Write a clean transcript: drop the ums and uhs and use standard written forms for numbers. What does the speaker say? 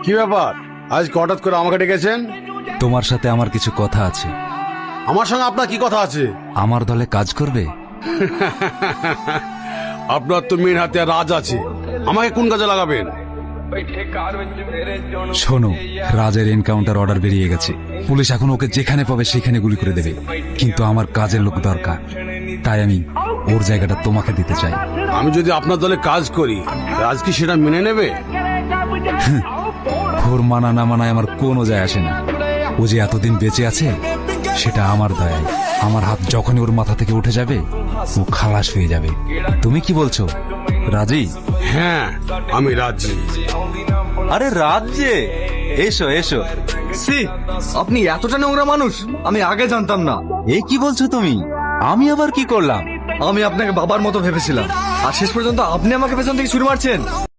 কি ব্যাপার, আজ হঠাৎ করে আমাকে ডেকেছেন? তোমার সাথে আমার কিছু কথা আছে। আমার সঙ্গে আপনার কি কথা আছে? আমার দলে কাজ করবে? আপনার তো মেয়ের হাতে রাজ আছে, আমাকে কোন কাজে লাগাবেন? শোনো, রাজের এনকাউন্টার অর্ডার বেরিয়ে গেছে। পুলিশ এখন ওকে যেখানে পাবে সেখানে গুলি করে দেবে, কিন্তু আমার কাজের লোক দরকার, তাই আমি ওর জায়গাটা তোমাকে দিতে চাই। আমি যদি আপনার দলে কাজ করি, রাজ কি সেটা মেনে নেবে? ওর মানা না মানায় আমার কোনো যায় আসে না। ও যে এতদিন বেঁচে আছে সেটা আমার দয়ায়। আমার হাত যখনই ওর মাথা থেকে উঠে যাবে ও খালাস হয়ে যাবে। তুমি কি বলছো, রাজি? হ্যাঁ, আমি রাজি। আরে রাজ্যে এসো এসো। সি, আপনি এতটা নোংরা মানুষ আমি আগে জানতাম না। এই কি বলছো তুমি? আমি আবার কি করলাম? আমি আপনাকে বাবার মতো ভেবেছিলাম, আর শেষ পর্যন্ত আপনি আমাকে পেছন থেকে ছুরি মারছেন।